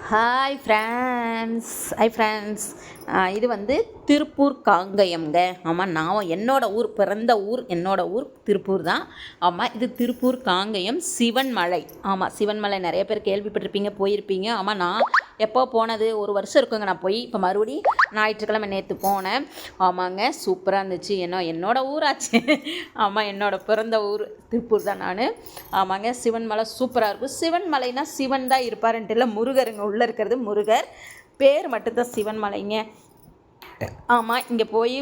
Hi friends இது வந்து திருப்பூர் காங்கயம்ங்க. ஆமாம், நான் பிறந்த ஊர் திருப்பூர் தான். ஆமாம், இது திருப்பூர் காங்கயம் சிவன்மலை. ஆமாம், சிவன்மலை நிறைய பேர் கேள்விப்பட்டிருப்பீங்க, போயிருப்பீங்க. ஆமாம், நான் எப்போ போனது 1 வருஷம் இருக்குங்க நான் போய். இப்போ மறுபடியும் ஞாயிற்றுக்கிழமை நேற்று போனேன். ஆமாங்க, சூப்பராக இருந்துச்சு. என்னோட ஊராச்சு. ஆமாம், என்னோட பிறந்த ஊர் திருப்பூர் தான் நான். ஆமாங்க, சிவன்மலை சூப்பராக இருக்கும். சிவன்மலைனா சிவன் தான் இருப்பாருன்ட்டு இல்லை, முருகருங்க உள்ளே இருக்கிறது முருகர், பேர் மட்டும்தான் சிவன்மலைங்க. ஆமாம், இங்கே போய்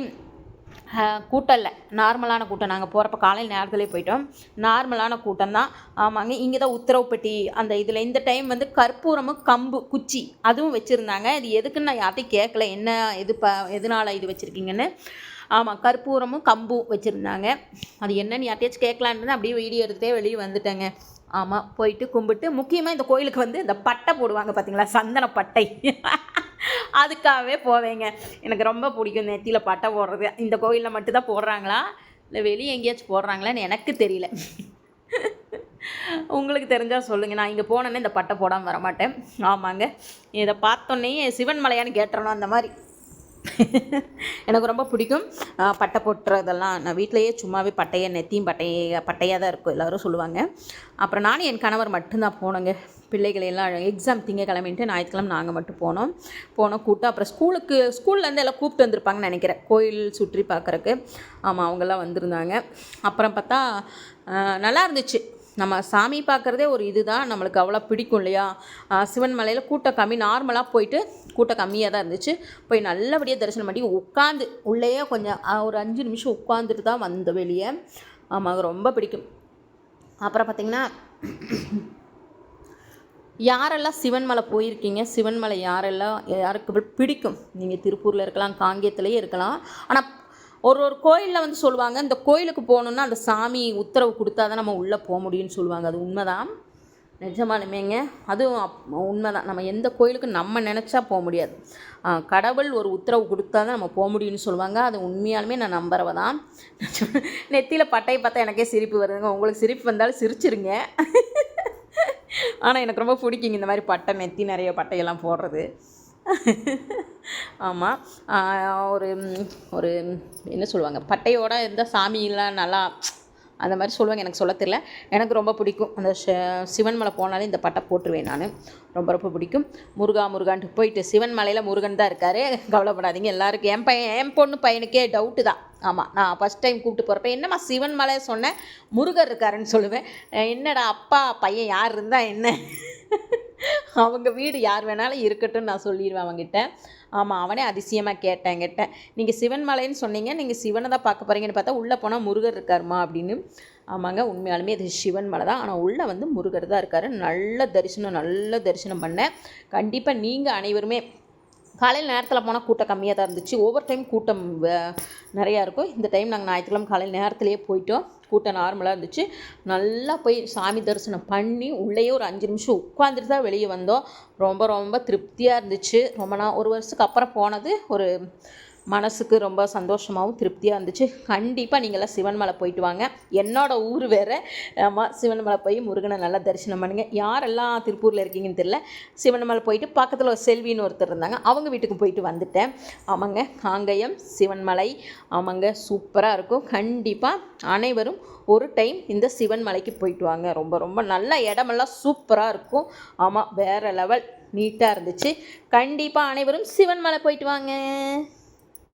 கூட்டம் இல்லை, நார்மலான கூட்டம். நாங்கள் போகிறப்ப காலையில் நேரத்துலேயே போயிட்டோம், நார்மலான கூட்டம் தான். ஆமாங்க, இங்கே தான் உத்தரவுப்பட்டி அந்த இதில் இந்த டைம் வந்து கற்பூரமும் கம்பு குச்சி அதுவும் வச்சுருந்தாங்க. இது எதுக்குன்னு நான் யார்ட்டையும் கேட்கல, என்ன எதனால் இது வச்சுருக்கீங்கன்னு. ஆமாம், கற்பூரமும் கம்பும் வச்சுருந்தாங்க. அது என்னன்னு யார்ட்டையாச்சும் கேட்கலான்னு அப்படியே வீடியோ எடுத்துகிட்டே வெளியே வந்துட்டேங்க. ஆமாம், போயிட்டு கும்பிட்டு, முக்கியமாக இந்த கோயிலுக்கு வந்து இந்த பட்டை போடுவாங்க பார்த்தீங்களா, சந்தன பட்டை, அதுக்காகவே போவேங்க. எனக்கு ரொம்ப பிடிக்கும் நெத்தியில் பட்டை போடுறது. இந்த கோயிலில் மட்டும்தான் போடுறாங்களா இல்லை வெளியே எங்கேயாச்சும் போடுறாங்களான்னு எனக்கு தெரியல. உங்களுக்கு தெரிஞ்சால் சொல்லுங்கள். நான் இங்கே போனேன்னே இந்த பட்டை போடாமல் வரமாட்டேன். ஆமாங்க, இதை பார்த்தோன்னே சிவன் மலையான்னு கேட்டுறணும், அந்த மாதிரி எனக்கு ரொம்ப பிடிக்கும் பட்டை போட்டுறதெல்லாம். நான் வீட்டிலையே சும்மாவே நெத்தியும் பட்டையாக தான் இருக்கும், எல்லோரும் சொல்லுவாங்க. அப்புறம் நானும் என் கணவர் மட்டும்தான் போனோங்க. பிள்ளைகளையெல்லாம் எக்ஸாம் திங்கக்கிழமைன்ட்டு ஞாயிற்றுக்கிழமை நாங்கள் மட்டும் போனோம் கூட்டம். அப்புறம் ஸ்கூல்லேருந்து எல்லாம் கூப்பிட்டு வந்திருப்பாங்கன்னு நினைக்கிறேன், கோயில் சுற்றி பார்க்குறக்கு. ஆமாம், அவங்கெல்லாம் வந்திருந்தாங்க. அப்புறம் பார்த்தா நல்லா இருந்துச்சு. நம்ம சாமி பார்க்குறதே ஒரு இது தான், நம்மளுக்கு அவ்வளோ பிடிக்கும் இல்லையா. சிவன் மலையில் கூட்டம் கம்மி, நார்மலாக போயிட்டு கூட்டம் கம்மியாக தான் இருந்துச்சு. போய் நல்லபடியாக தரிசனம் பண்ணி உட்காந்து உள்ளேயே கொஞ்சம் ஒரு 5 நிமிஷம் உட்காந்துட்டு தான் வந்த வெளியே. ஆமாம், ரொம்ப பிடிக்கும். அப்புறம் பார்த்திங்கன்னா, யாரெல்லாம் சிவன்மலை போயிருக்கீங்க, சிவன்மலை யாருக்கு பிடிக்கும்? நீங்கள் திருப்பூரில் இருக்கலாம், காங்கேயத்துலேயே இருக்கலாம். ஆனால் ஒரு கோயிலில் வந்து சொல்லுவாங்க, இந்த கோயிலுக்கு போகணுன்னா அந்த சாமி உத்தரவு கொடுத்தா தான் நம்ம உள்ளே போக முடியும்னு சொல்லுவாங்க. அது உண்மைதான், நிஜமாலுமேங்க. அதுவும் உண்மைதான். நம்ம எந்த கோயிலுக்கு நம்ம நினச்சா போக முடியாது, கடவுள் ஒரு உத்தரவு கொடுத்தா தான் நம்ம போக முடியும்னு சொல்லுவாங்க. அது உண்மையாலுமே நான் நம்புறவ தான். நெத்தியில் பட்டையை பார்த்தா எனக்கே சிரிப்பு வருதுங்க. உங்களுக்கு சிரிப்பு வந்தாலும் சிரிச்சிருங்க. ஆனால் எனக்கு ரொம்ப பிடிக்குங்க இந்த மாதிரி பட்டை, நெத்தி நிறைய பட்டையெல்லாம் போடுறது. ஆமாம், ஒரு என்ன சொல்லுவாங்க, பட்டையோட இருந்தால் சாமியெல்லாம் நல்லா அந்த மாதிரி சொல்லுவாங்க, எனக்கு சொல்ல தெரியல. எனக்கு ரொம்ப பிடிக்கும். அந்த சிவன்மலை போனாலே இந்த பட்டை போட்டுருவேன் நான். ரொம்ப பிடிக்கும். முருகான்ட்டு போயிட்டு, சிவன்மலையில் முருகன் தான் இருக்கார், கவலைப்படாதீங்க. எல்லாருக்கும் என் பொண்ணு பையனுக்கே டவுட்டு தான். ஆமாம், நான் ஃபஸ்ட் டைம் கூப்பிட்டு போகிறப்ப என்னம்மா சிவன்மலை சொன்னேன், முருகர் இருக்காருன்னு சொல்லுவேன். என்னடா அப்பா பையன் யார் இருந்தால் என்ன, அவங்க வீடு யார் வேணாலும் இருக்கட்டும்னு நான் சொல்லிடுவேன் அவங்ககிட்ட. ஆமாம், அவனே அதிசயமாக கேட்டேன், நீங்கள் சிவன்மலைன்னு சொன்னீங்க, நீங்கள் சிவனை தான் பார்க்க போகிறீங்கன்னு பார்த்தா உள்ளே போனால் முருகர் இருக்காருமா அப்படின்னு. ஆமாங்க, உண்மையாலுமே அது சிவன்மலை தான், ஆனால் உள்ளே வந்து முருகர் தான் இருக்கார். நல்ல தரிசனம் பண்ணேன். கண்டிப்பாக நீங்கள் அனைவருமே காலையில் நேரத்தில் போனால் கூட்டம் கம்மியாக தான் இருந்துச்சு. ஒவ்வொரு டைம் கூட்டம் நிறையா இருக்கும். இந்த டைம் நாங்கள் ஞாயிற்றுக்கிழமை காலையில் நேரத்துலேயே போயிட்டோம். கூட்டம் நார்மலாக இருந்துச்சு. நல்லா போய் சாமி தரிசனம் பண்ணி உள்ளேயே ஒரு 5 நிமிஷம் உட்காந்துட்டு தான் வெளியே வந்தோம். ரொம்ப திருப்தியாக இருந்துச்சு. ஒரு வருஷத்துக்கு அப்புறம் போனது ஒரு மனசுக்கு ரொம்ப சந்தோஷமாகவும் திருப்தியாக இருந்துச்சு. கண்டிப்பாக நீங்களாம் சிவன்மலை போயிட்டு வாங்க. என்னோடய ஊர் வேறு. ஆமாம், சிவன்மலை போய் முருகனை நல்லா தரிசனம் பண்ணுங்கள். யாரெல்லாம் திருப்பூரில் இருக்கீங்கன்னு தெரியல, சிவன்மலை போயிட்டு பக்கத்தில் ஒரு செல்வின்னு ஒருத்தர் இருந்தாங்க, அவங்க வீட்டுக்கு போயிட்டு வந்துட்டேன். ஆமாங்க, காங்கயம் சிவன்மலை. ஆமாங்க, சூப்பராக இருக்கும். கண்டிப்பாக அனைவரும் ஒரு டைம் இந்த சிவன்மலைக்கு போயிட்டு வாங்க. ரொம்ப நல்ல இடமெல்லாம் சூப்பராக இருக்கும். ஆமாம், வேறு லெவல் நீட்டாக இருந்துச்சு. கண்டிப்பாக அனைவரும் சிவன்மலை போயிட்டு வாங்க.